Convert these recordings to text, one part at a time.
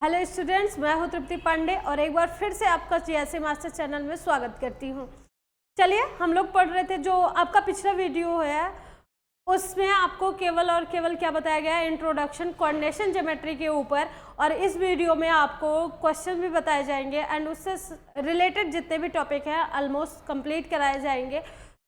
Hello students, मैं हूं तृप्ति पांडे और एक बार फिर से आपका जीएसए मास्टर चैनल में स्वागत करती हूं। चलिए, हम लोग पढ़ रहे थे, जो आपका पिछला वीडियो है उसमें आपको केवल और केवल क्या बताया गया है, इंट्रोडक्शन कोऑर्डिनेशन ज्योमेट्री के ऊपर। और इस वीडियो में आपको क्वेश्चन भी बताए जाएंगे एंड उससे रिलेटेड जितने भी टॉपिक हैं ऑलमोस्ट कंप्लीट कराए जाएंगे।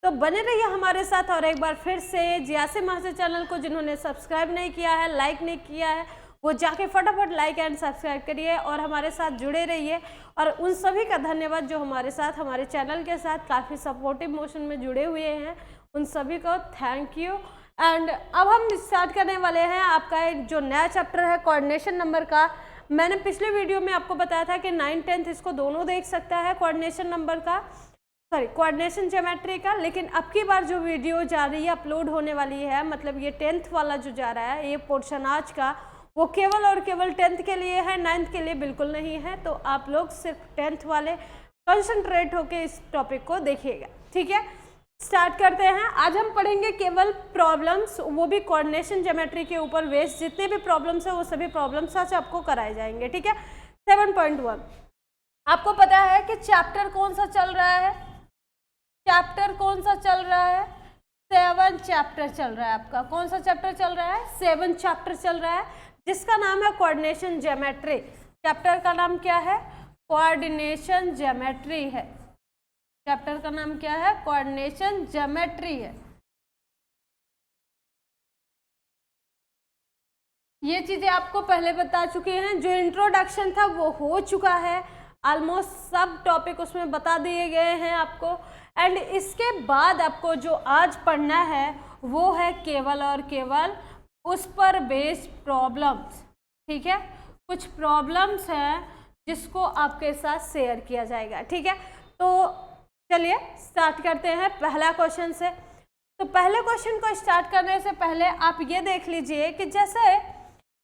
तो बने रहिए हमारे साथ। और एक बार फिर से जीएसए मास्टर चैनल को जिन्होंने सब्सक्राइब नहीं किया है, लाइक नहीं किया है, वो जाके फटाफट लाइक एंड सब्सक्राइब करिए और हमारे साथ जुड़े रहिए। और उन सभी का धन्यवाद जो हमारे साथ, हमारे चैनल के साथ काफ़ी सपोर्टिव मोशन में जुड़े हुए हैं, उन सभी को थैंक यू। एंड अब हम स्टार्ट करने वाले हैं आपका एक जो नया चैप्टर है कोऑर्डिनेशन नंबर का। मैंने पिछले वीडियो में आपको बताया था कि 9th 10th इसको दोनों देख सकता है, कोऑर्डिनेशन नंबर का, सॉरी कोऑर्डिनेशन ज्योमेट्री का। लेकिन अब की बार जो वीडियो जा रही है, अपलोड होने वाली है, मतलब ये 10th वाला जो जा रहा है, ये पोर्शन आज का, वो केवल और केवल 10th के लिए है, 9th के लिए बिल्कुल नहीं है। तो आप लोग सिर्फ 10th वाले कंसंट्रेट होके इस टॉपिक को देखिएगा, ठीक है। स्टार्ट करते हैं। आज हम पढ़ेंगे केवल प्रॉब्लम्स, वो भी कोऑर्डिनेशन ज्योमेट्री के ऊपर बेस्ड। जितने भी प्रॉब्लम्स है वो सभी प्रॉब्लम्स आज आपको कराए जाएंगे, ठीक है। 7.1 आपको पता है कि चैप्टर कौन सा चल रहा है? चैप्टर कौन सा चल रहा है? 7 चैप्टर चल रहा है आपका। कौन सा चैप्टर चल रहा है? 7 चैप्टर चल रहा है, जिसका नाम है कोऑर्डिनेशन ज्योमेट्री। चैप्टर का नाम क्या है? कोऑर्डिनेशन ज्योमेट्री है। चैप्टर का नाम क्या है? कोऑर्डिनेशन ज्योमेट्री है। ये चीजें आपको पहले बता चुके हैं। जो इंट्रोडक्शन था वो हो चुका है, ऑलमोस्ट सब टॉपिक उसमें बता दिए गए हैं आपको। एंड इसके बाद आपको जो आज पढ़ना है वो है केवल और केवल उस पर बेस्ड प्रॉब्लम्स, ठीक है। कुछ प्रॉब्लम्स हैं जिसको आपके साथ शेयर किया जाएगा, ठीक है। तो चलिए स्टार्ट करते हैं पहला क्वेश्चन से। तो पहले क्वेश्चन को स्टार्ट करने से पहले आप ये देख लीजिए कि जैसे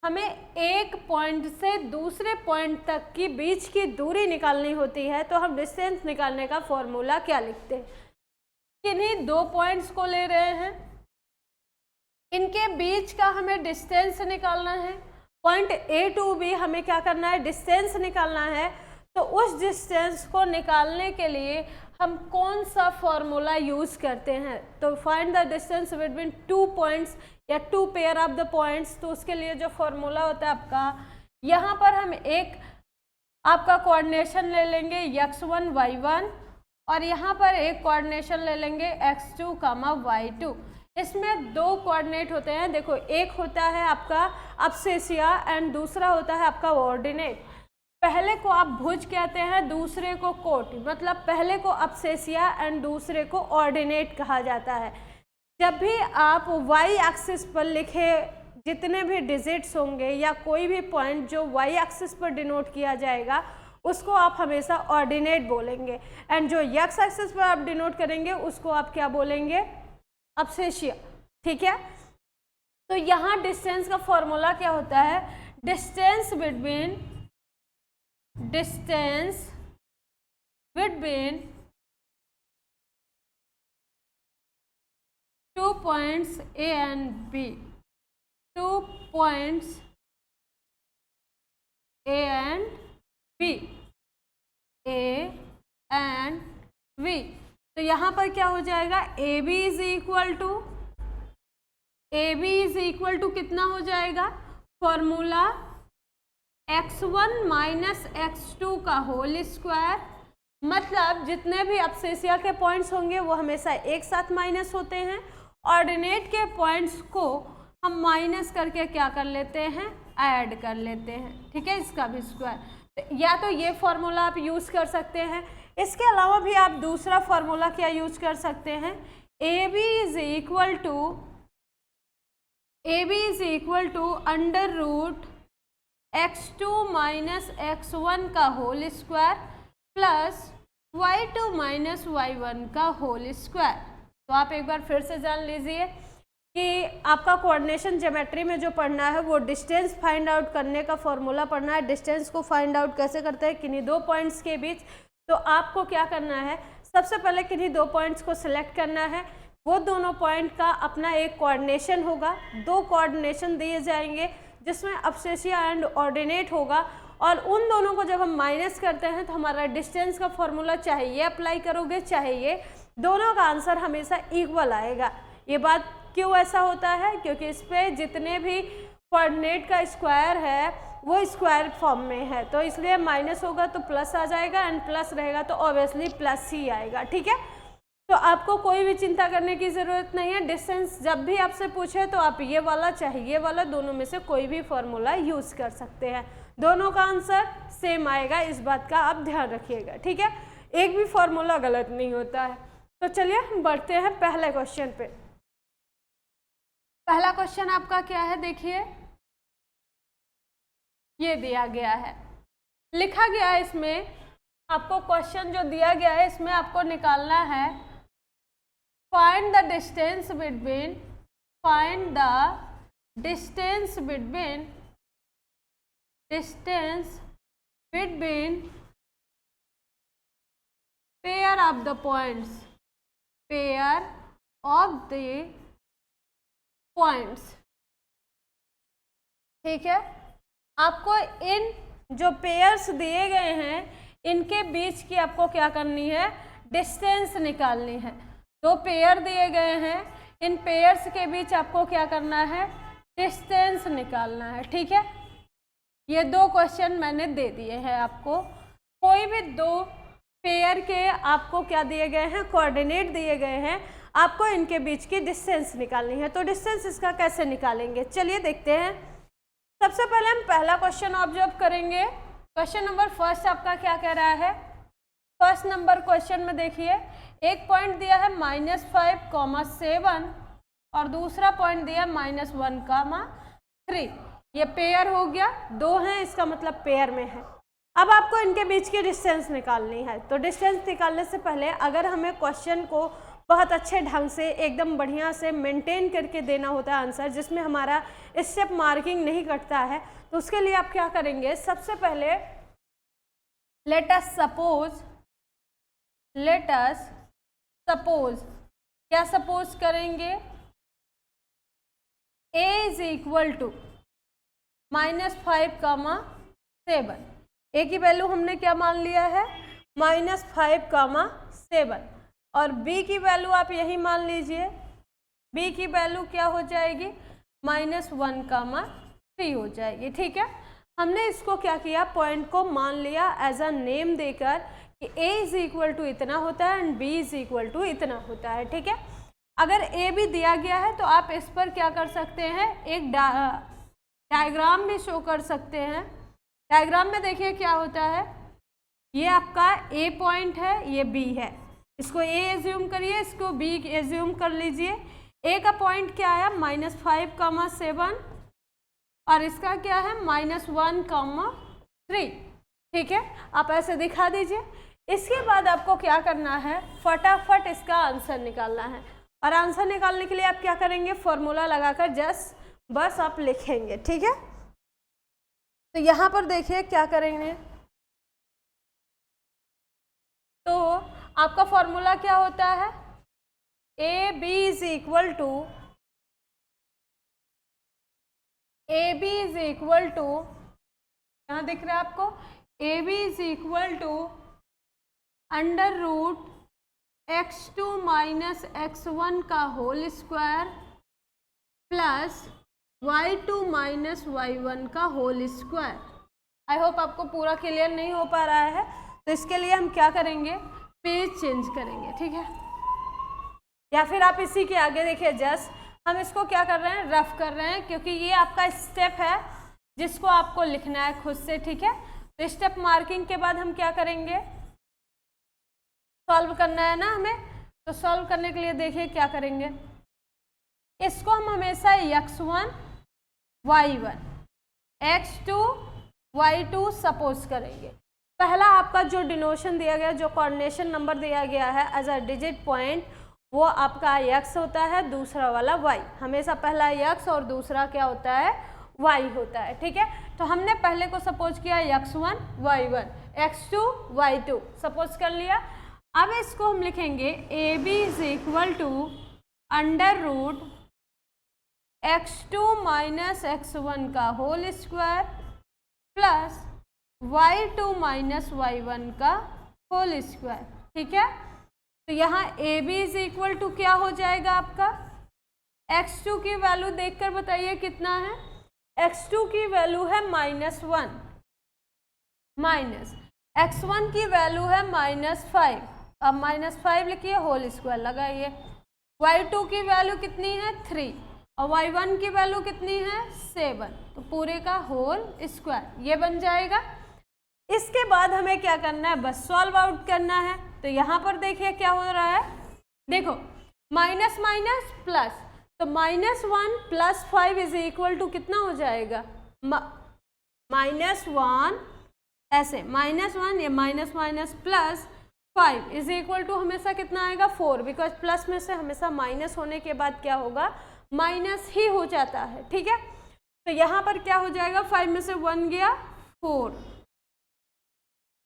हमें एक पॉइंट से दूसरे पॉइंट तक की बीच की दूरी निकालनी होती है, तो हम डिस्टेंस निकालने का फॉर्मूला क्या लिखते हैं? किन्हीं दो पॉइंट्स को ले रहे हैं, इनके बीच का हमें डिस्टेंस निकालना है। पॉइंट ए टू बी हमें क्या करना है? डिस्टेंस निकालना है। तो उस डिस्टेंस को निकालने के लिए हम कौन सा फॉर्मूला यूज करते हैं? तो find the distance between 2 points या 2 पेयर ऑफ द पॉइंट्स। तो उसके लिए जो फॉर्मूला होता है आपका, यहाँ पर हम एक आपका कोऑर्डिनेशन ले लेंगे x1 y1 और यहाँ पर एक कोऑर्डिनेशन ले लेंगे x2 y2। इसमें दो कोऑर्डिनेट होते हैं, देखो, एक होता है आपका अब्सेसिया एंड दूसरा होता है आपका ऑर्डिनेट। पहले को आप भुज कहते हैं, दूसरे को कोट, मतलब पहले को अब्सेसिया एंड दूसरे को ऑर्डिनेट कहा जाता है। जब भी आप वाई एक्सिस पर लिखे जितने भी डिजिट्स होंगे या कोई भी पॉइंट जो वाई एक्सिस पर डिनोट किया जाएगा, उसको आप हमेशा ऑर्डिनेट बोलेंगे। एंड जो एक्स एक्सिस पर आप डिनोट करेंगे उसको आप क्या बोलेंगे? अब्सेसिया, ठीक है। तो यहाँ डिस्टेंस का फॉर्मूला क्या होता है? Distance between 2 points A and B, 2 points A and B, A and B। तो यहाँ पर क्या हो जाएगा? AB इज इक्वल टू कितना हो जाएगा? फॉर्मूला x1 माइनस x2 का होल स्क्वायर। मतलब जितने भी अब्सेसिया के पॉइंट्स होंगे वो हमेशा एक साथ माइनस होते हैं। ऑर्डिनेट के पॉइंट्स को हम माइनस करके क्या कर लेते हैं? ऐड कर लेते हैं, ठीक है, इसका भी स्क्वायर। या तो ये फॉर्मूला आप यूज़ कर सकते हैं। इसके अलावा भी आप दूसरा फॉर्मूला क्या यूज कर सकते हैं? AB is equal to under root x2 minus x1 का whole square plus y2 minus y1 का होल स्क्वायर। तो आप एक बार फिर से जान लीजिए कि आपका कोऑर्डिनेशन ज्योमेट्री में जो पढ़ना है वो डिस्टेंस फाइंड आउट करने का फॉर्मूला पढ़ना है। डिस्टेंस को फाइंड आउट कैसे करते हैं? किन्हीं दो पॉइंट्स के बीच। तो आपको क्या करना है? सबसे पहले किन्हीं दो पॉइंट्स को सिलेक्ट करना है। वो दोनों पॉइंट का अपना एक कोऑर्डिनेशन होगा, दो कोऑर्डिनेशन दिए जाएंगे जिसमें अब्सेसिया एंड ऑर्डिनेट होगा, और उन दोनों को जब हम माइनस करते हैं तो हमारा डिस्टेंस का फॉर्मूला चाहे ये अप्लाई करोगे चाहे ये, दोनों का आंसर हमेशा इक्वल आएगा। ये बात क्यों ऐसा होता है? क्योंकि इस पे जितने भी कोऑर्डिनेट का स्क्वायर है वो स्क्वायर फॉर्म में है, तो इसलिए माइनस होगा तो प्लस आ जाएगा, एंड प्लस रहेगा तो ऑब्वियसली प्लस ही आएगा। ठीक है, तो आपको कोई भी चिंता करने की ज़रूरत नहीं है। डिस्टेंस जब भी आपसे पूछे तो आप ये वाला चाहे ये वाला, दोनों में से कोई भी फॉर्मूला यूज़ कर सकते हैं, दोनों का आंसर सेम आएगा, इस बात का आप ध्यान रखिएगा। ठीक है, एक भी फॉर्मूला गलत नहीं होता है। तो चलिए हम बढ़ते हैं पहले क्वेश्चन पे। पहला क्वेश्चन आपका क्या है, देखिए ये दिया गया है, लिखा गया है इसमें, आपको क्वेश्चन जो दिया गया है इसमें आपको निकालना है find the distance between, find the distance between, distance between pair of the points, pair of the points. ठीक है, आपको इन जो पेयर्स दिए गए हैं इनके बीच की आपको क्या करनी है, डिस्टेंस निकालनी है। दो पेयर दिए गए हैं, इन पेयर्स के बीच आपको क्या करना है, डिस्टेंस निकालना है। ठीक है, ये दो क्वेश्चन मैंने दे दिए हैं आपको। कोई भी दो पेयर के आपको क्या दिए गए हैं, कोऑर्डिनेट दिए गए हैं, आपको इनके बीच की डिस्टेंस निकालनी है। तो डिस्टेंस इसका कैसे निकालेंगे, चलिए देखते हैं। सबसे पहले हम पहला क्वेश्चन ऑब्जर्व करेंगे। क्वेश्चन नंबर फर्स्ट आपका क्या कह रहा है, फर्स्ट नंबर क्वेश्चन में देखिए एक पॉइंट दिया है -5,7 और दूसरा पॉइंट दिया -1,3। ये पेयर हो गया, दो हैं, इसका मतलब पेयर में है। अब आपको इनके बीच की डिस्टेंस निकालनी है। तो डिस्टेंस निकालने से पहले अगर हमें क्वेश्चन को बहुत अच्छे ढंग से एकदम बढ़िया से मेंटेन करके देना होता है आंसर, जिसमें हमारा स्टेप मार्किंग नहीं कटता है, तो उसके लिए आप क्या करेंगे, सबसे पहले लेट अस सपोज क्या सपोज करेंगे, a is equal to -5,7। a की वैल्यू हमने क्या मान लिया है, -5,7, और b की वैल्यू आप यही मान लीजिए, b की वैल्यू क्या हो जाएगी, -1,3 हो जाएगी। ठीक है, हमने इसको क्या किया, पॉइंट को मान लिया एज अ नेम देकर कि a इज इक्वल टू इतना होता है and b is equal to इतना होता है। ठीक है, अगर a भी दिया गया है तो आप इस पर क्या कर सकते हैं, एक डायग्राम भी शो कर सकते हैं। डायग्राम में देखिए क्या होता है, ये आपका a पॉइंट है, ये b है, इसको a एज्यूम करिए, इसको b एज्यूम कर लीजिए। a का पॉइंट क्या आया, -5,7 और इसका क्या है, -1,3। ठीक है, आप ऐसे दिखा दीजिए। इसके बाद आपको क्या करना है, फटाफट इसका आंसर निकालना है, और आंसर निकालने के लिए आप क्या करेंगे, फॉर्मूला लगाकर बस आप लिखेंगे। ठीक है, तो यहाँ पर देखिए क्या करेंगे, तो आपका फॉर्मूला क्या होता है, AB इज इक्वल टू, यहाँ दिख रहा है आपको, AB is equal to √x2 - x1 का whole square plus y2 - y1 का होल स्क्वायर। आई होप आपको पूरा क्लियर नहीं हो पा रहा है, तो इसके लिए हम क्या करेंगे, पेज चेंज करेंगे। ठीक है, या फिर आप इसी के आगे देखिए, जस्ट हम इसको क्या कर रहे हैं, रफ कर रहे हैं, क्योंकि ये आपका स्टेप है जिसको आपको लिखना है खुद से। ठीक है, तो स्टेप मार्किंग के बाद हम क्या करेंगे, सॉल्व करना है ना हमें, तो सॉल्व करने के लिए देखिए क्या करेंगे, इसको हम हमेशा x1 y1 x2 y2 suppose करेंगे। पहला आपका जो डिनोशन दिया गया, जो कोऑर्डिनेशन नंबर दिया गया है एज अ डिजिट पॉइंट, वो आपका x होता है, दूसरा वाला y, हमेशा पहला x और दूसरा क्या होता है, y होता है। ठीक है, तो हमने पहले को सपोज किया x1 y1 x2 y2 suppose कर लिया। अब इसको हम लिखेंगे AB is equal to x2 minus x1 का whole square plus y2 minus y1 का होल स्क्वायर। ठीक है, तो यहाँ A B is equal to क्या हो जाएगा आपका, x2 की वैल्यू देखकर बताइए कितना है, x2 की वैल्यू है -1 माइनस x1 की वैल्यू है -5, अब -5 लिखिए, होल स्क्वायर लगाइए। y2 की वैल्यू कितनी है 3 और y1 की वैल्यू कितनी है 7, तो पूरे का होल स्क्वायर ये बन जाएगा। इसके बाद हमें क्या करना है, बस सॉल्व आउट करना है। तो यहाँ पर देखिए क्या हो रहा है, देखो माइनस माइनस प्लस, तो -1 + 5 इज इक्वल टू कितना हो जाएगा, -1 ऐसे -1 ये minus minus plus 5 is equal to हमेशा कितना आएगा 4, बिकॉज प्लस में से हमेशा माइनस होने के बाद क्या होगा, माइनस ही हो जाता है। ठीक है, तो यहाँ पर क्या हो जाएगा, 5 में से 1 गया 4,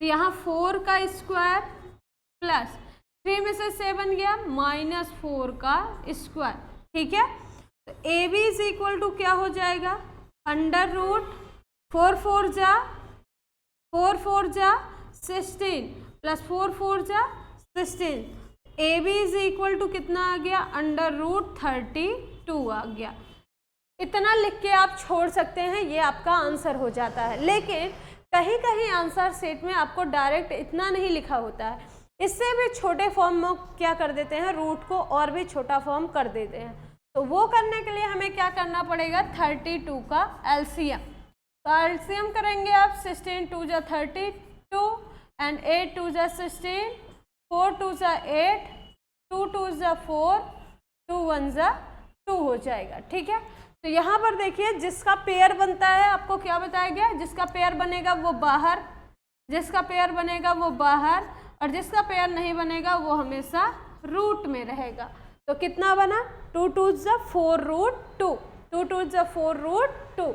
तो यहाँ 4 का स्क्वायर प्लस 3 में से 7 गया -4 का स्क्वायर। ठीक है, तो A B is equal to क्या हो जाएगा, √4 4 जा 16 प्लस 4 4 जा 16, A B is equal to कितना आ गया, √32 आ गया। इतना लिख के आप छोड़ सकते हैं, ये आपका आंसर हो जाता है। लेकिन कहीं कहीं आंसर सेट में आपको डायरेक्ट इतना नहीं लिखा होता है, इससे भी छोटे फॉर्म में क्या कर देते हैं, रूट को और भी छोटा फॉर्म कर देते हैं। तो वो करने के लिए हमें क्या करना पड़ेगा, 32 का एलसीएम। तो एलसीएम करेंगे आप, 16 2 जा 32 एंड 8 2 जा 16, 4 2 जा 8, 2 2 जा 4, 2 1 जा 2 हो जाएगा। ठीक है, तो यहाँ पर देखिए जिसका पेयर बनता है, आपको क्या बताया गया, जिसका पेयर बनेगा वो बाहर, जिसका पेयर बनेगा वो बाहर, और जिसका पेयर नहीं बनेगा वो हमेशा रूट में रहेगा। तो कितना बना, 2 2 जा 4 √2, 2 2 जा 4 √2,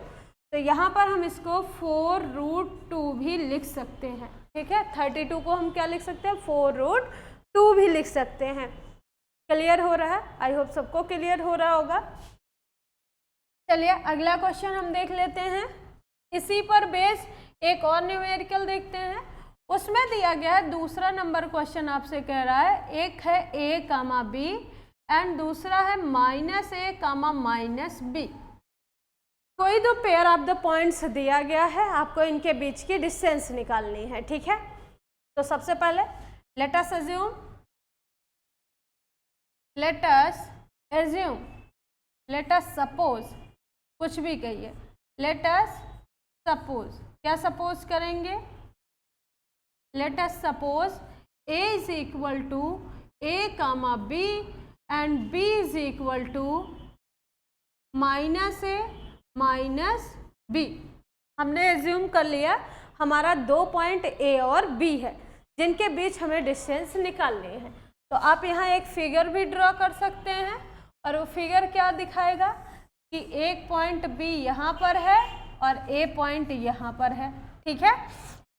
तो यहाँ पर हम इसको 4 √2 भी लिख सकते हैं। ठीक है, 32 को हम क्या लिख सकते हैं, 4 √2 भी लिख सकते हैं। क्लियर हो रहा है, आई होप सबको क्लियर हो रहा होगा। चलिए अगला क्वेश्चन हम देख लेते हैं। इसी पर बेस एक और न्यूमेरिकल देखते हैं। उसमें दिया गया है, दूसरा नंबर क्वेश्चन आपसे कह रहा है, एक है a, b एंड दूसरा है -a, -b। कोई दो पेयर ऑफ द पॉइंट्स दिया गया है, आपको इनके बीच की डिस्टेंस निकालनी है। ठीक है, तो सबसे पहले लेट अस सपोज, कुछ भी कहिए, लेट अस सपोज, क्या सपोज करेंगे, let us suppose a is equal to a, b and b is equal to -a, -b। हमने एज्यूम कर लिया हमारा 2 पॉइंट a और b है, जिनके बीच हमें डिस्टेंस निकालनी है। तो आप यहाँ एक फिगर भी ड्रॉ कर सकते हैं, और वो फिगर क्या दिखाएगा कि एक पॉइंट b यहाँ पर है और a पॉइंट यहाँ पर है। ठीक है,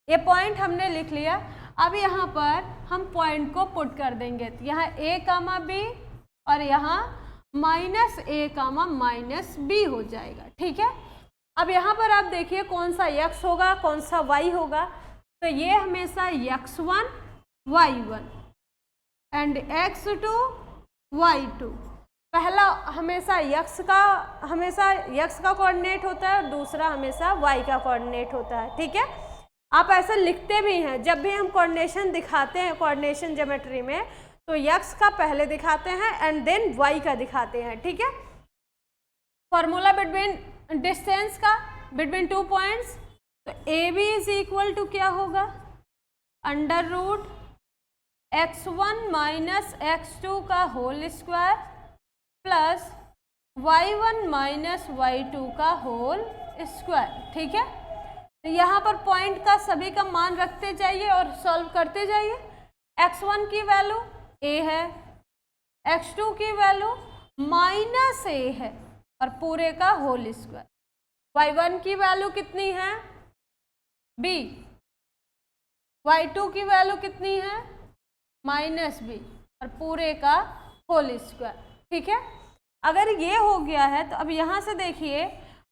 ये पॉइंट हमने लिख लिया। अब यहाँ पर हम पॉइंट को पुट कर देंगे, तो यहाँ a, b और यहाँ -a, -b हो जाएगा। ठीक है, अब यहाँ पर आप देखिए कौन सा x होगा, कौन सा y होगा, तो ये हमेशा x1 y1 and x2 y2। पहला हमेशा x का कोऑर्डिनेट होता है और दूसरा हमेशा y का कोऑर्डिनेट होता है। ठीक है, आप ऐसा लिखते भी हैं, जब भी हम कोऑर्डिनेशन दिखाते हैं कोऑर्डिनेशन ज्योमेट्री में, तो x का पहले दिखाते हैं एंड देन y का दिखाते हैं। ठीक है, फॉर्मूला बिटवीन डिस्टेंस का बिटवीन 2 पॉइंट्स, तो AB इज इक्वल टू क्या होगा, √x1 माइनस x2 का whole square plus y1 minus y2 का होल स्क्वायर। ठीक है, तो यहाँ पर पॉइंट का सभी का मान रखते जाइए और सॉल्व करते जाइए। x1 की वैल्यू a है, x2 की वैल्यू -a है और पूरे का होल स्क्वायर, y1 की वैल्यू कितनी है b, y2 की वैल्यू कितनी है -b और पूरे का होल स्क्वायर। ठीक है, अगर ये हो गया है तो अब यहाँ से देखिए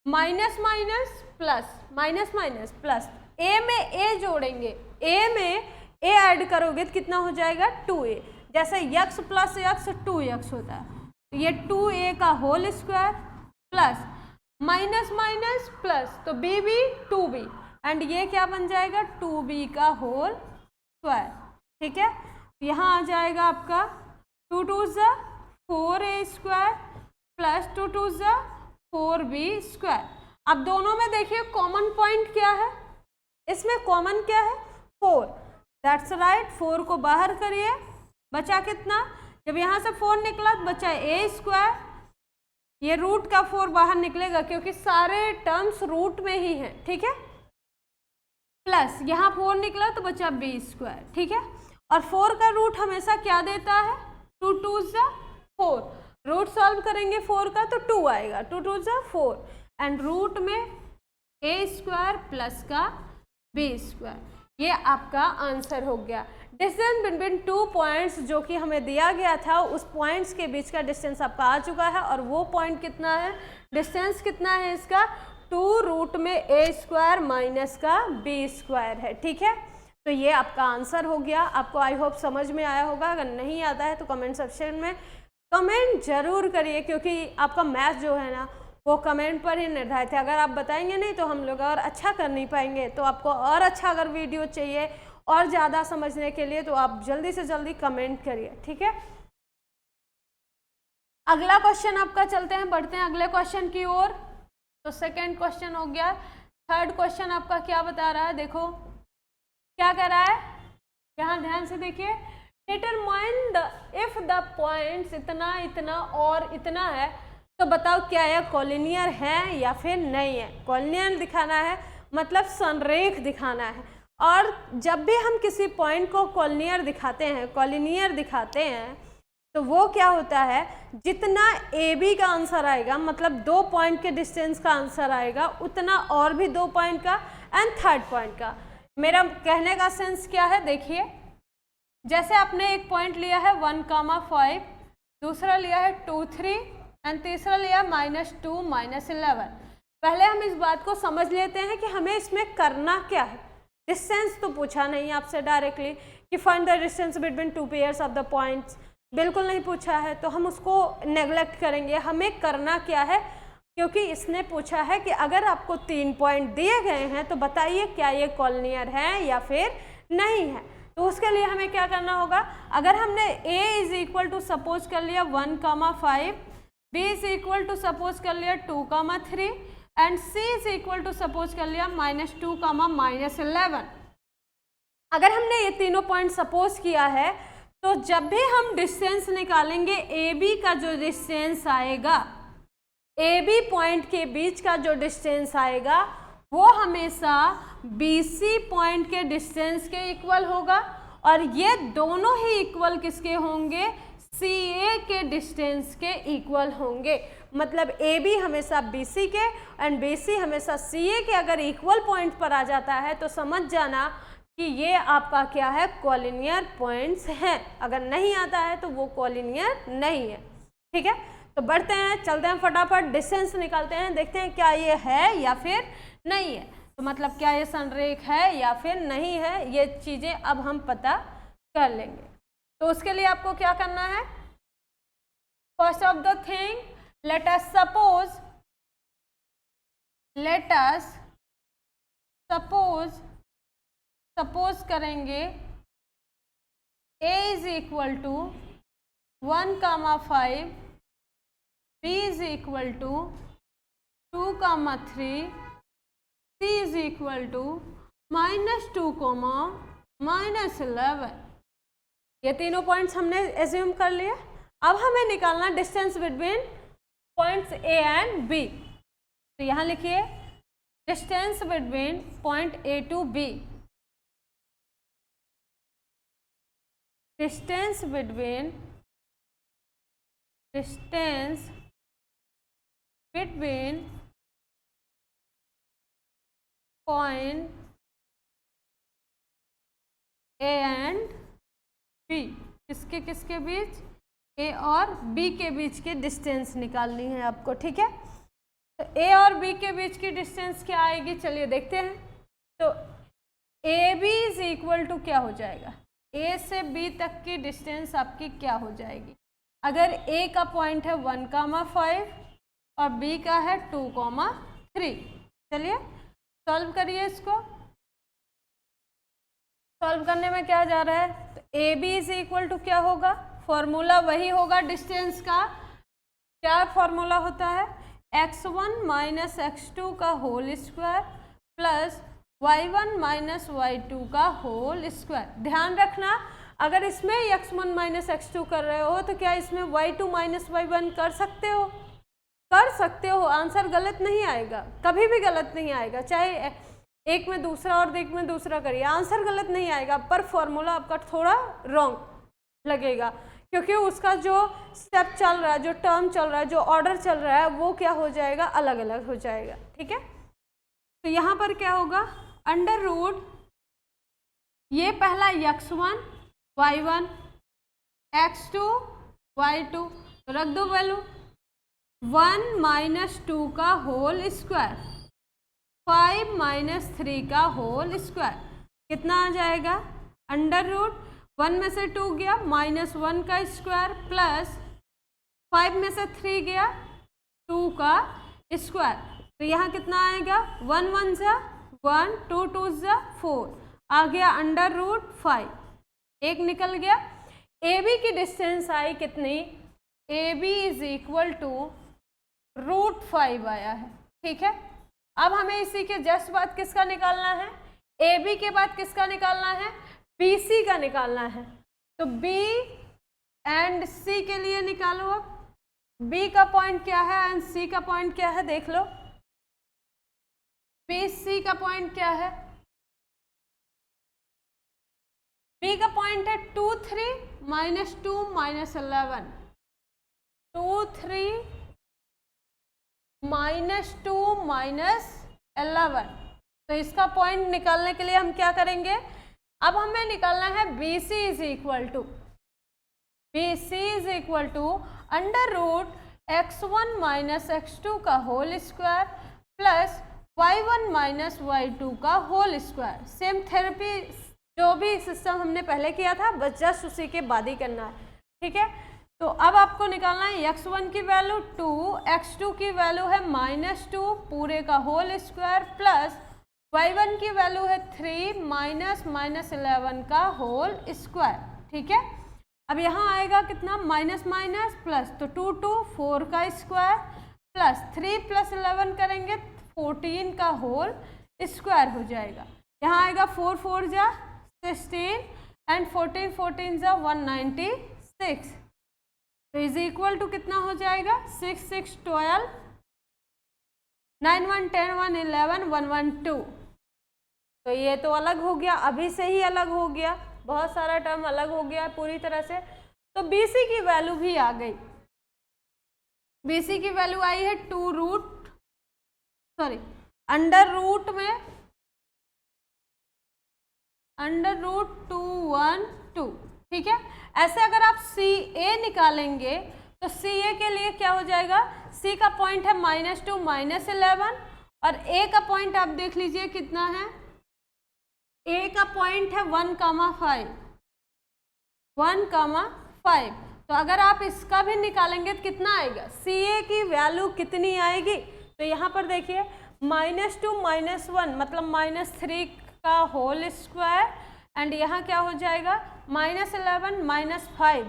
minus minus plus, minus minus plus, A में ए जोड़ेंगे, ए में ए ऐड करोगे तो कितना हो जाएगा 2a। जैसे x प्लस x 2x होता है, तो ये 2a का whole square plus minus minus plus, तो b भी 2b, एंड ये क्या बन जाएगा 2b का होल स्क्वायर। ठीक है, यहाँ आ जाएगा आपका 2 2 ज़ा 4a स्क्वायर प्लस 2 2 ज़ा 4b स्क्वायर। अब दोनों में देखिए कॉमन पॉइंट क्या है, इसमें कॉमन क्या है 4, दैट्स राइट, 4 को बाहर करिए, बचा कितना, जब यहाँ से 4 निकला तो बचा a स्क्वायर, ये रूट का 4 बाहर निकलेगा क्योंकि सारे टर्म्स रूट में ही हैं। ठीक है, प्लस यहाँ 4 निकला तो बचा b स्क्वायर। ठीक है, और 4 का रूट हमेशा क्या देता है 2 2 ज़ा 4, रूट सॉल्व करेंगे 4 का तो 2 आएगा, 2 2 ज़ा 4, एंड रूट में a स्क्वायर प्लस का b स्क्वायर, ये आपका आंसर हो गया। डिस्टेंस बिटवीन 2 पॉइंट्स जो कि हमें दिया गया था, उस पॉइंट्स के बीच का डिस्टेंस आपका आ चुका है, और वो पॉइंट कितना है, डिस्टेंस कितना है इसका 2 रूट में a स्क्वायर माइनस का b स्क्वायर है। ठीक है, तो ये आपका आंसर हो गया। आपको आई होप समझ में आया होगा, अगर नहीं आता है तो कमेंट सेक्शन में कमेंट जरूर करिए, क्योंकि आपका मैथ जो है ना वो कमेंट पर ही निर्धारित है। अगर आप बताएंगे नहीं तो हम लोग और अच्छा कर नहीं पाएंगे। तो आपको और अच्छा अगर वीडियो चाहिए और ज़्यादा समझने के लिए तो आप जल्दी से जल्दी कमेंट करिए। ठीक है, अगला क्वेश्चन आपका चलते हैं, बढ़ते हैं अगले क्वेश्चन की ओर। तो सेकंड क्वेश्चन हो गया। थर्ड क्वेश्चन आपका क्या बता रहा है, देखो क्या कह रहा है, यहाँ ध्यान से देखिए, determine the if the points इतना इतना और इतना है तो बताओ क्या यह कॉलिनियर है या फिर नहीं है। कॉलिनियर दिखाना है मतलब संरेख दिखाना है, और जब भी हम किसी पॉइंट को कॉलिनियर दिखाते हैं तो वो क्या होता है, जितना ए बी का आंसर आएगा मतलब 2 पॉइंट के डिस्टेंस का आंसर आएगा, उतना और भी 2 पॉइंट का एंड थर्ड पॉइंट का। मेरा कहने का सेंस क्या है, देखिए जैसे आपने एक पॉइंट लिया है 1,5, दूसरा लिया है 2 3 एंड तीसरा लिया -2 -11। पहले हम इस बात को समझ लेते हैं कि हमें इसमें करना क्या है। डिस्टेंस तो पूछा नहीं आपसे डायरेक्टली कि find the distance between 2 pairs of the points, बिल्कुल नहीं पूछा है, तो हम उसको नेग्लेक्ट करेंगे। हमें करना क्या है, क्योंकि इसने पूछा है कि अगर आपको 3 पॉइंट दिए गए हैं तो बताइए क्या ये कॉलिनियर है या फिर नहीं है। तो उसके लिए हमें क्या करना होगा, अगर हमने a is equal to suppose कर लिया 1,5, b is equal to suppose कर लिया 2,3 and c is equal to suppose कर लिया -2, -11। अगर हमने ये तीनों पॉइंट सपोज किया है तो जब भी हम डिस्टेंस निकालेंगे ए बी का जो डिस्टेंस आएगा, ए बी पॉइंट के बीच का जो डिस्टेंस आएगा वो हमेशा बी सी पॉइंट के डिस्टेंस के इक्वल होगा, और ये दोनों ही इक्वल किसके होंगे, सी ए के डिस्टेंस के इक्वल होंगे। मतलब ए बी हमेशा बी सी के एंड बी सी हमेशा सी ए के अगर इक्वल पॉइंट पर आ जाता है तो समझ जाना कि ये आपका क्या है, कॉलिनियर पॉइंट्स हैं। अगर नहीं आता है तो वो कॉलिनियर नहीं है। ठीक है, तो बढ़ते हैं, चलते हैं फटाफट, डिस्टेंस निकालते हैं, देखते हैं क्या ये है या फिर नहीं है। तो मतलब क्या ये संरेख है या फिर नहीं है, ये चीज़ें अब हम पता कर लेंगे। तो उसके लिए आपको क्या करना है, first of the thing let us suppose करेंगे a is equal to 1,5, b is equal to 2,3, c is equal to -2, -11। ये तीनों पॉइंट्स हमने एज्यूम कर लिए। अब हमें निकालना distance between points a and b। तो यहाँ लिखिए distance between point a to b, distance between point A and B, किसके बीच, ए और बी के बीच की डिस्टेंस निकालनी है आपको, ठीक है। तो ए और बी के बीच की डिस्टेंस क्या आएगी, चलिए देखते हैं। तो A B is equal to क्या हो जाएगा, ए से बी तक की डिस्टेंस आपकी क्या हो जाएगी। अगर ए का पॉइंट है 1,5 और बी का है 2,3, चलिए सॉल्व करिए इसको। सॉल्व करने में क्या जा रहा है, तो A B is equal to क्या होगा, फॉर्मूला वही होगा डिस्टेंस का। क्या फॉर्मूला होता है, x1 माइनस x2 का whole square plus y1 minus y2 का होल स्क्वायर। ध्यान रखना, अगर इसमें x1 माइनस x2 कर रहे हो तो क्या इसमें y2 माइनस y1 कर सकते हो, कर सकते हो। आंसर गलत नहीं आएगा, कभी भी गलत नहीं आएगा, चाहे एक में दूसरा और एक में दूसरा करिए, आंसर गलत नहीं आएगा, पर फॉर्मूला आपका थोड़ा रॉन्ग लगेगा, क्योंकि उसका जो स्टेप चल रहा है, जो टर्म चल रहा है, जो ऑर्डर चल रहा है, वो क्या हो जाएगा, अलग अलग हो जाएगा, ठीक है। तो यहाँ पर क्या होगा, अंडर रूट ये पहला x1 y1 x2 y2 रख दो वैल्यू, 1 माइनस 2 का होल स्क्वायर, 5 माइनस 3 का होल स्क्वायर, कितना आ जाएगा, अंडर रूट 1 में से 2 गया, माइनस 1 का स्क्वायर प्लस 5 में से 3 गया, 2 का स्क्वायर। तो यहाँ कितना आएगा, 1 1 जा 1, 2 2 जा 4, आ गया अंडर रूट 5, एक निकल गया। ए बी की डिस्टेंस आई कितनी, A B is equal to √5 आया है, ठीक है। अब हमें इसी के जस्ट बाद किसका निकालना है, ए बी के बाद किसका निकालना है, बी सी का निकालना है। तो बी एंड सी के लिए निकालो। अब बी का पॉइंट क्या है एंड सी का पॉइंट क्या है, देख लो। बी सी का पॉइंट क्या है, बी का पॉइंट है 2 3 माइनस 2 माइनस 11, 2 3 माइनस 2 माइनस 11। तो इसका पॉइंट निकालने के लिए हम क्या करेंगे, अब हमें निकालना है B C is equal to, B C is equal to under root x1 minus x2 का whole square plus y1 minus y2 का होल स्क्वायर। सेम थेरेपी जो भी सिस्टम हमने पहले किया था, बस जस्ट उसी के बाद ही करना है, ठीक है। तो अब आपको निकालना है x1 की वैल्यू 2, x2 की वैल्यू है -2 पूरे का होल स्क्वायर प्लस y1 की वैल्यू है 3 माइनस -11 का होल स्क्वायर, ठीक है। अब यहाँ आएगा कितना, माइनस माइनस प्लस, तो 2 2 4 का स्क्वायर प्लस 3 प्लस 11 करेंगे 14 का होल स्क्वायर हो जाएगा। यहाँ आएगा 4 4 जा 16 एंड 14 14 जा 196, तो इज इक्वल टू कितना हो जाएगा, 6 6 12 9 1 10 1 11 1 1 2। तो ये तो अलग हो गया, अभी से ही अलग हो गया, बहुत सारा टर्म अलग हो गया पूरी तरह से। तो BC की वैल्यू भी आ गई, BC की वैल्यू आई है अंडर रूट में अंडर रूट 2 1 2, ठीक है। ऐसे अगर आप CA निकालेंगे तो CA के लिए क्या हो जाएगा, C का पॉइंट है -2 -11 और A का पॉइंट आप देख लीजिए कितना है, A का पॉइंट है 1,5 1,5। तो अगर आप इसका भी निकालेंगे तो कितना आएगा, CA की वैल्यू कितनी आएगी, तो यहाँ पर देखिए -2 -1 मतलब -3 का होल स्क्वायर एंड यहाँ क्या हो जाएगा -11 -5,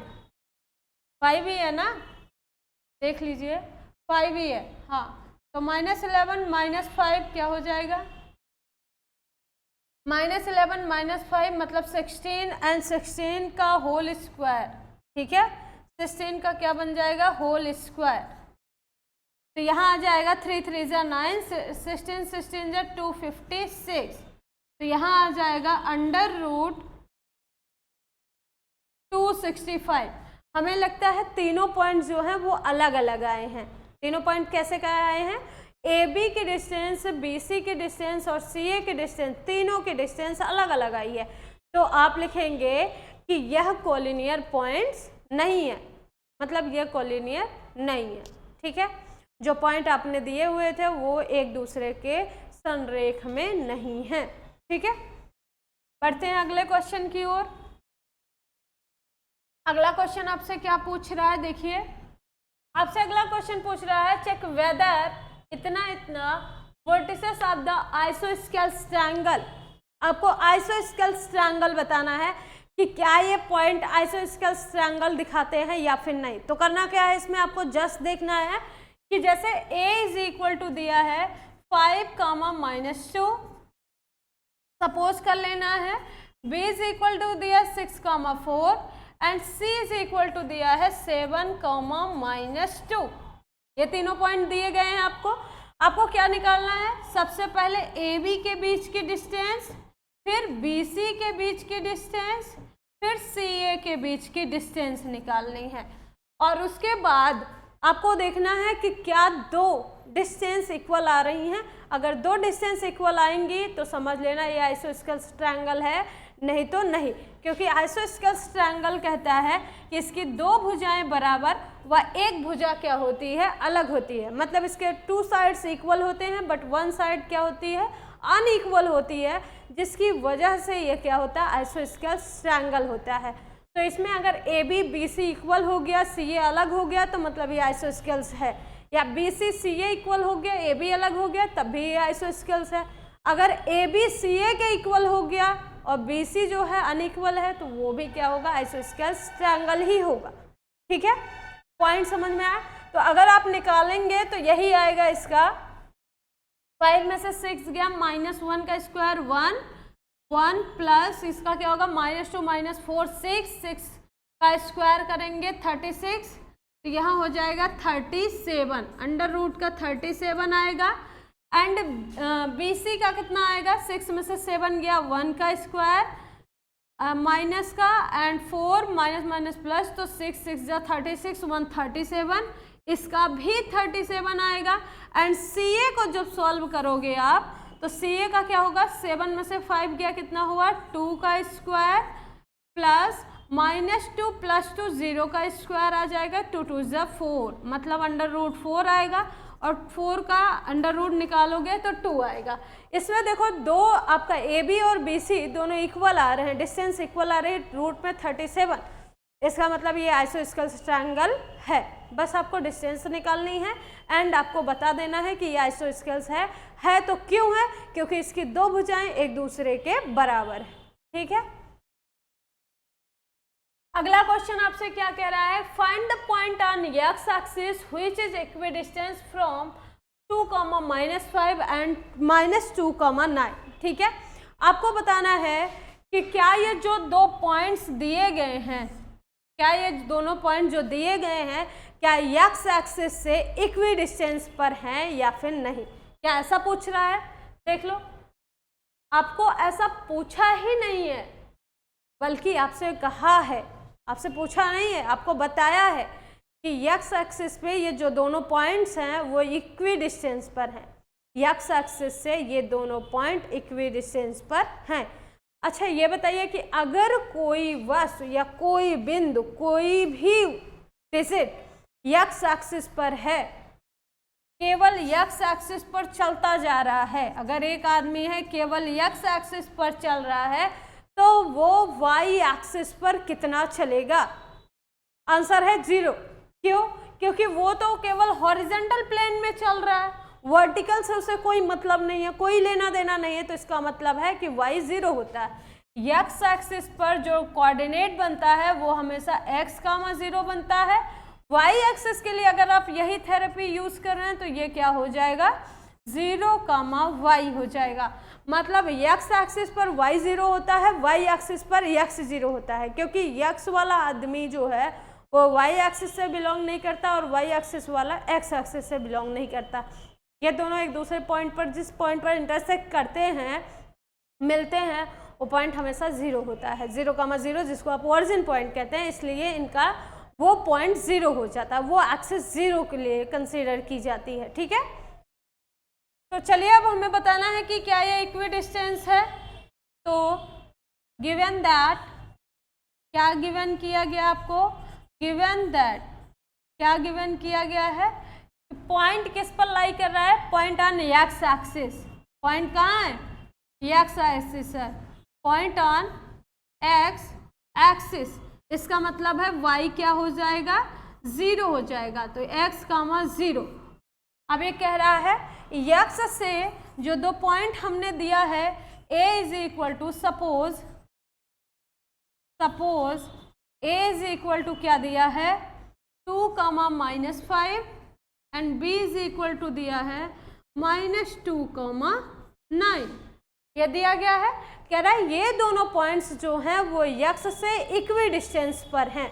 5 ही है ना, देख लीजिए 5 ही है, हाँ। तो -11 -5 क्या हो जाएगा, -11 -5 मतलब 16 एंड 16 का होल स्क्वायर, ठीक है। 16 का क्या बन जाएगा, होल स्क्वायर। तो यहाँ आ जाएगा 3 3 जा 9, 16 16 जा 256। तो यहाँ आ जाएगा अंडर रूट 265। हमें लगता है तीनों पॉइंट जो हैं वो अलग अलग आए हैं। तीनों पॉइंट कैसे आए हैं, AB की डिस्टेंस, BC की डिस्टेंस और CA की डिस्टेंस, तीनों की डिस्टेंस अलग अलग आई है। तो आप लिखेंगे कि यह कोलिनियर पॉइंट्स नहीं है, मतलब ये कोलिनियर नहीं है। ठीक है, जो पॉइंट आपने दिए हुए थे वो एक दूसरे के संरेख में नहीं है। ठीक है, बढ़ते हैं अगले क्वेश्चन की ओर। अगला क्वेश्चन आपसे क्या पूछ रहा है, देखिए आपसे अगला क्वेश्चन पूछ रहा है चेक वेदर इतना vertices of the isosceles triangle. आपको आइसोस्केल्स ट्रायंगल बताना है कि क्या ये पॉइंट आइसोस्केल्स ट्रायंगल दिखाते हैं या फिर नहीं। तो करना क्या है, इसमें आपको जस्ट देखना है कि जैसे a इज इक्वल टू दिया है 5, सपोज कर लेना है b इज इक्वल टू दिया 6, 4 and c is equal to दिया है 7, -2। ये तीनों पॉइंट दिए गए हैं आपको क्या निकालना है, सबसे पहले AB के बीच की डिस्टेंस, फिर BC के बीच की डिस्टेंस, फिर CA के बीच की डिस्टेंस निकालनी है। और उसके बाद आपको देखना है कि क्या दो डिस्टेंस इक्वल आ रही हैं। अगर दो डिस्टेंस इक्वल आएंगी तो समझ लेना ये आइसोस्केल्स ट्रायंगल है, नहीं तो नहीं, क्योंकि आइसोस्केल्स ट्रायंगल कहता है कि इसकी दो भुजाएं बराबर व एक भुजा क्या होती है, अलग होती है। मतलब इसके टू साइड्स इक्वल होते हैं बट वन साइड क्या होती है, अनइक्वल होती है, जिसकी वजह से ये क्या होता है, आइसोस्केल्स ट्रायंगल होता है। तो इसमें अगर AB BC इक्वल हो गया, CA अलग हो गया तो मतलब ये आइसोस्केल्स है, या BC CA इक्वल हो गया, AB अलग हो गया तब भी ये आइसोस्केल्स है। अगर AB CA के इक्वल हो गया और BC जो है अनइक्वल है तो वो भी क्या होगा, आइसोस्केल्स ट्रायंगल ही होगा। ठीक है, पॉइंट समझ में आया। तो अगर आप निकालेंगे तो यही आएगा इसका, 5 में से 6 गया, -1 का स्क्वायर 1 प्लस इसका क्या होगा, -2 -4 6 का स्क्वायर करेंगे 36, तो यहाँ हो जाएगा 37, अंडर रूट का 37 आएगा। एंड BC का कितना आएगा, 6 में से 7 गया, 1 का स्क्वायर माइनस का एंड 4 माइनस प्लस, तो 6 जा 36 137, इसका भी 37 आएगा। एंड CA को जब सॉल्व करोगे आप तो CA का क्या होगा, 7 में से 5 गया, कितना हुआ 2 का स्क्वायर प्लस -2 + 2 0 का स्क्वायर आ जाएगा, 2 2 जा 4, मतलब अंडर रूट 4 आएगा और 4 का अंडर रूट निकालोगे तो 2 आएगा। इसमें देखो दो आपका AB और BC दोनों इक्वल आ रहे हैं, डिस्टेंस इक्वल आ रहे हैं, रूट में 37, इसका मतलब ये आइसोस्केल्स ट्रायंगल है। बस आपको डिस्टेंस निकालनी है एंड आपको बता देना है कि ये आइसोस्केल्स है तो क्यों है, क्योंकि इसकी दो भुजाएं एक दूसरे के बराबर है। ठीक है, अगला क्वेश्चन आपसे क्या कह रहा है, find the point on x axis which is equidistance from 2, -5 and -2, 9। ठीक है, आपको बताना है कि क्या ये जो दो पॉइंट्स दिए गए हैं, क्या ये दोनों पॉइंट जो दिए गए हैं क्या x एक्सिस से इक्विडिस्टेंस पर हैं या फिर नहीं। क्या ऐसा पूछ रहा है, देख लो, आपको ऐसा पूछा ही नहीं है बल्कि आपसे कहा है, आपसे पूछा नहीं है, आपको बताया है कि x एक्सिस पे ये जो दोनों पॉइंट्स हैं वो इक्विडिस्टेंस पर हैं, x एक्सिस से ये दोनों पॉइंट इक्विडिस्टेंस पर हैं। अच्छा ये बताइए कि अगर कोई वस्तु या कोई बिंदु, कोई भी डिजिट x एक्सिस पर है, केवल x एक्सिस पर चलता जा रहा है, अगर एक आदमी है केवल x एक्सिस पर चल रहा है तो वो y एक्सिस पर कितना चलेगा, आंसर है 0। क्यों, क्योंकि वो तो केवल हॉरिजॉन्टल प्लेन में चल रहा है, वर्टिकल से उसे कोई मतलब नहीं है, कोई लेना देना नहीं है, तो इसका मतलब है कि y 0 होता है। x एक्सिस पर जो कोऑर्डिनेट बनता है वो हमेशा x, 0 बनता है। y एक्सिस के लिए अगर आप यही थेरेपी यूज कर रहे हैं तो ये क्या हो जाएगा, 0, y हो जाएगा। मतलब x एक्सिस पर y 0 होता है, y एक्सिस पर x 0 होता है, क्योंकि x वाला आदमी जो है वो y एक्सिस से बिलोंग नहीं करता और y एक्सिस वाला x एक्सिस से बिलोंग नहीं करता। ये दोनों एक दूसरे पॉइंट पर, जिस पॉइंट पर इंटरसेक्ट करते हैं, मिलते हैं, वो पॉइंट हमेशा 0 होता है, 0, जिसको आप ओरिजिन पॉइंट कहते हैं, इसलिए इनका वो पॉइंट 0 हो जाता है, वो एक्सिस 0 के लिए कंसीडर की जाती है। ठीक है, तो चलिए अब हमें बताना है कि क्या ये इक्विडिस्टेंस है। तो गिवन दैट, क्या गिवन किया गया आपको, गिवन दैट क्या गिवन किया गया है, पॉइंट किस पर लाई कर रहा है, point on x axis. Point कहाँ है, एक्स एक्सिस है, पॉइंट ऑन एक्स एक्सिस। इसका मतलब है y क्या हो जाएगा, 0 हो जाएगा, तो x कामा 0। अब ये कह रहा है x से जो दो पॉइंट हमने दिया है a is equal to suppose a is equal to क्या दिया है 2 comma -5 and b is equal to दिया है -2 कामा 9। ये दिया गया है, कह रहा है ये दोनों पॉइंट्स जो हैं वो x से इक्वी डिस्टेंस पर हैं।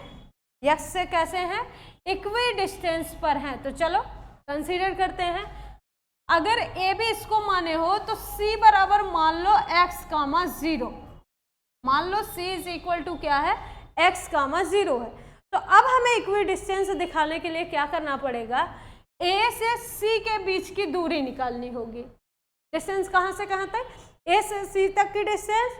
x से कैसे हैं, इक्वी डिस्टेंस पर हैं। तो चलो कंसीडर करते हैं, अगर a भी इसको माने हो तो c बराबर मान लो x कामा 0, मान लो c इज इक्वल टू क्या है, x कामा 0 है। तो अब हमें इक्वी डिस्टेंस दिखाने के लिए क्या करना पड़ेगा, a से c के बीच की दूरी निकालनी होगी। डिस्टेंस कहाँ से कहाँ तक, a से c तक की डिस्टेंस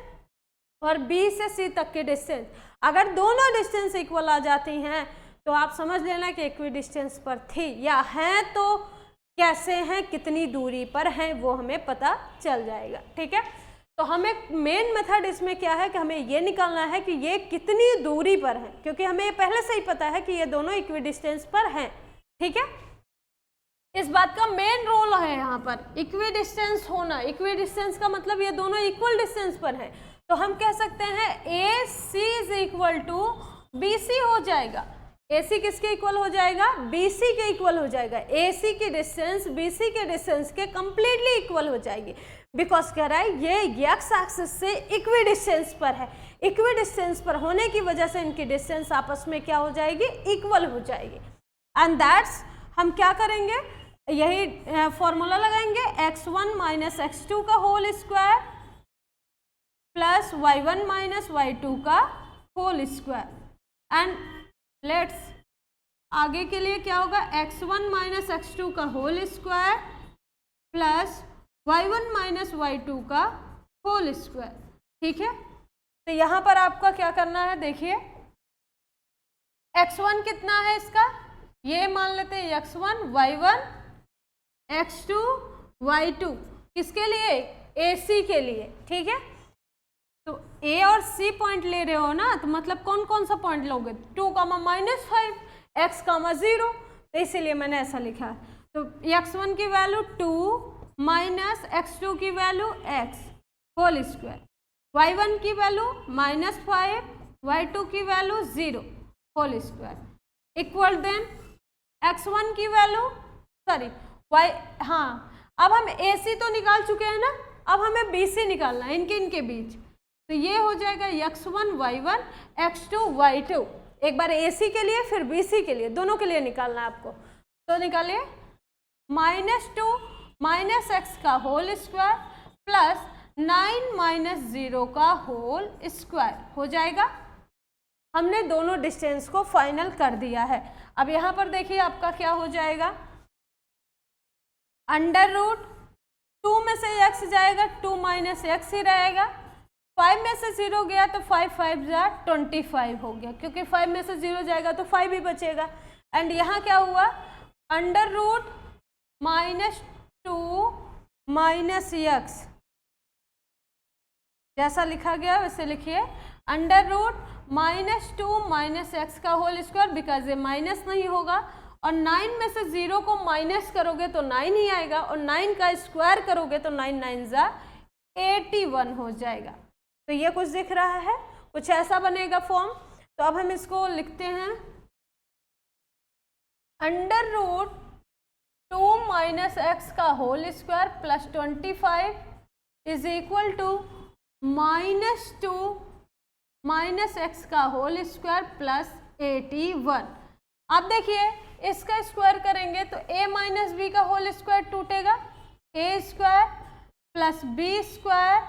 और b से c तक की डिस्टेंस। अगर दोनों डिस्टेंस इक्वल आ जाती हैं तो आप समझ लेना कि इक्वी डिस्टेंस पर थी, या हैं तो कैसे हैं, कितनी दूरी पर हैं वो हमें पता चल जाएगा। ठीक है, तो हमें मेन मेथड इसमें क्या है कि हमें ये निकालना है कि ये कितनी दूरी पर है, क्योंकि हमें ये पहले से ही पता है कि ये दोनों इक्वी डिस्टेंस पर हैं। ठीक है, इस बात का मेन रोल है यहाँ पर इक्वी डिस्टेंस होना। इक्वी डिस्टेंस का मतलब ये दोनों इक्वल डिस्टेंस पर हैं, तो हम कह सकते हैं A C is equal to B C हो जाएगा। ए सी किसके इक्वल हो जाएगा, बी सी के इक्वल हो जाएगा। ए सी की डिस्टेंस बी सी के डिस्टेंस के कंप्लीटली इक्वल हो जाएगी, बिकॉज कह रहा है ये एक्स एक्सिस से इक्वी डिस्टेंस पर है। इक्वी डिस्टेंस पर होने की वजह से इनकी डिस्टेंस आपस में क्या हो जाएगी, इक्वल हो जाएगी। एंड दैट्स हम क्या करेंगे, यही फॉर्मूला लगाएंगे, x1 माइनस x2 का whole square plus y1 minus y2 का होल स्क्वायर। एंड लेट्स आगे के लिए क्या होगा, x1 माइनस x2 का whole square plus y1 minus y2 का होल स्क्वायर। ठीक है, तो यहाँ पर आपका क्या करना है, देखिए x1 कितना है इसका, ये मान लेते हैं x1 y1 x2 y2, किसके लिए, AC के लिए। ठीक है, तो A और C पॉइंट ले रहे हो ना, तो मतलब कौन कौन सा पॉइंट लोगे, 2 कामा -5 x कामा 0, तो इसीलिए मैंने ऐसा लिखा है। तो x1 की वैल्यू 2 माइनस x2 की value x whole square, y1 की वैल्यू -5 y2 की value 0 whole square equal then x1 की वैल्यू y, हाँ अब हम AC तो निकाल चुके हैं ना, अब हमें BC निकालना है इनके बीच। तो ये हो जाएगा x1 y1 x2 y2, एक बार AC के लिए फिर BC के लिए, दोनों के लिए निकालना है आपको। तो निकालिए -2 माइनस x का होल स्क्वायर प्लस 9 माइनस 0 का होल स्क्वायर हो जाएगा। हमने दोनों डिस्टेंस को फाइनल कर दिया है। अब यहाँ पर देखिए आपका क्या हो जाएगा, अंडर रूट 2 में से x जाएगा, 2 माइनस x ही रहेगा, 5 में से 0 गया तो 5 5 जा 25 हो गया, क्योंकि 5 में से 0 जाएगा तो 5 ही बचेगा। एंड यहाँ क्या हुआ, अंडर रूट -2 माइनस x, जैसा लिखा गया वैसे लिखिए, अंडर रूट -2 माइनस x का होल स्क्वायर, बिकॉज ये माइनस नहीं होगा, और 9 में से 0 को माइनस करोगे तो 9 ही आएगा, और 9 का स्क्वायर करोगे तो 9 9 जा 81 हो जाएगा। तो ये कुछ दिख रहा है, कुछ ऐसा बनेगा फॉर्म। तो अब हम इसको लिखते हैं, अंडर रूट 2 माइनस x का whole square plus 25 is equal to -2 minus x का होल स्क्वायर प्लस 81। अब देखिए इसका स्क्वायर करेंगे तो a माइनस बी का होल स्क्वायर टूटेगा, a square plus B square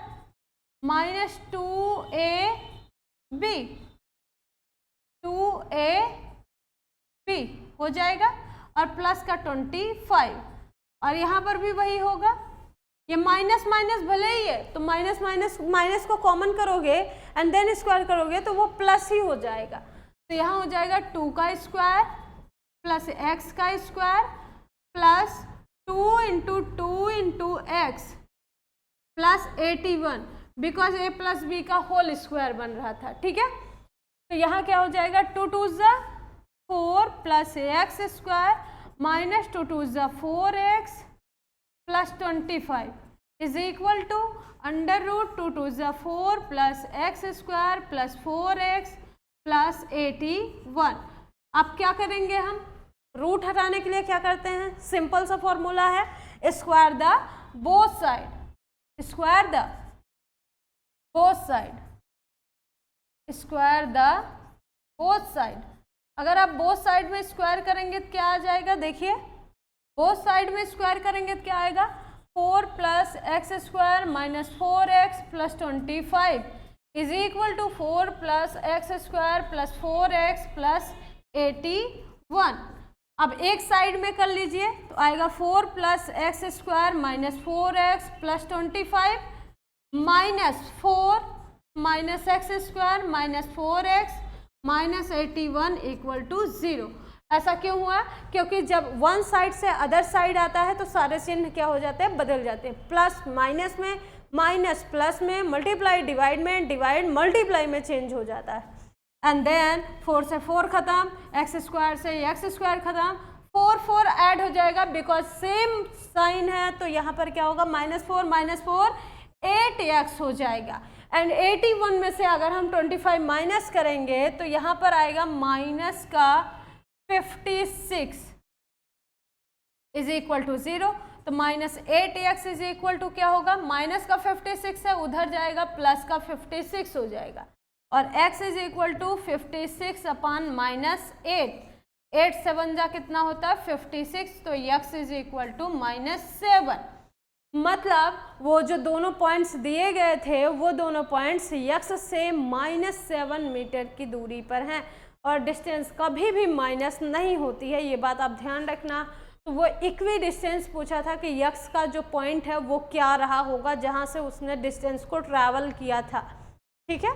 minus 2ab हो जाएगा, और प्लस का 25, और यहाँ पर भी वही होगा। ये माइनस माइनस भले ही है तो माइनस माइनस माइनस को कॉमन करोगे एंड देन स्क्वायर करोगे तो वो प्लस ही हो जाएगा। तो यहाँ हो जाएगा 2 का स्क्वायर प्लस एक्स का square plus 2 into 2 into X plus 81, because A plus B का होल स्क्वायर बन रहा था। ठीक है, तो यहाँ क्या हो जाएगा, 2 2 ज़ा 4 प्लस एक्स स्क्वायर माइनस 2 2 ज़ा 4x plus 25 is equal to under root 2 2 ज़ा 4 plus X square plus 4x plus 81। अब क्या करेंगे हम, रूट हटाने के लिए क्या करते हैं, सिंपल सा फॉर्मूला है square the both side, square the both side, square the both side. अगर आप बोथ साइड में स्क्वायर करेंगे तो क्या आ जाएगा, देखिए बोथ साइड में स्क्वायर करेंगे तो क्या आएगा, 4 plus X square minus 4x plus 25 is equal to 4 plus X square plus 4x plus 81। अब एक साइड में कर लीजिए तो आएगा 4 plus X square minus 4x plus 25 minus 4 minus X square minus 4x minus 81 equal to 0। ऐसा क्यों हुआ, क्योंकि जब वन साइड से अदर साइड आता है तो सारे चिन्ह क्या हो जाते हैं, बदल जाते हैं। प्लस माइनस में, माइनस प्लस में, मल्टीप्लाई डिवाइड में, डिवाइड मल्टीप्लाई में चेंज हो जाता है। एंड देन 4 से 4 खत्म, एक्स स्क्वायर से एक्स स्क्वायर खत्म, 4 4 ऐड हो जाएगा बिकॉज सेम साइन है, तो यहाँ पर क्या होगा, -4 8x हो जाएगा। एंड 81 में से अगर हम 25 माइनस करेंगे तो यहाँ पर आएगा माइनस का 56 इज इक्वल टू 0। तो minus 8x is equal to क्या होगा, माइनस का 56 है उधर जाएगा, प्लस का 56 हो जाएगा, और x is equal to 56 upon minus 8 7 जा कितना होता है 56, तो x इज इक्वल टू -7। मतलब वो जो दोनों पॉइंट्स दिए गए थे वो दोनों पॉइंट्स x से -7 मीटर की दूरी पर हैं, और डिस्टेंस कभी भी माइनस नहीं होती है, ये बात आप ध्यान रखना। तो वो इक्वी डिस्टेंस पूछा था कि x का जो पॉइंट है वो क्या रहा होगा जहाँ से उसने डिस्टेंस को ट्रैवल किया था। ठीक है।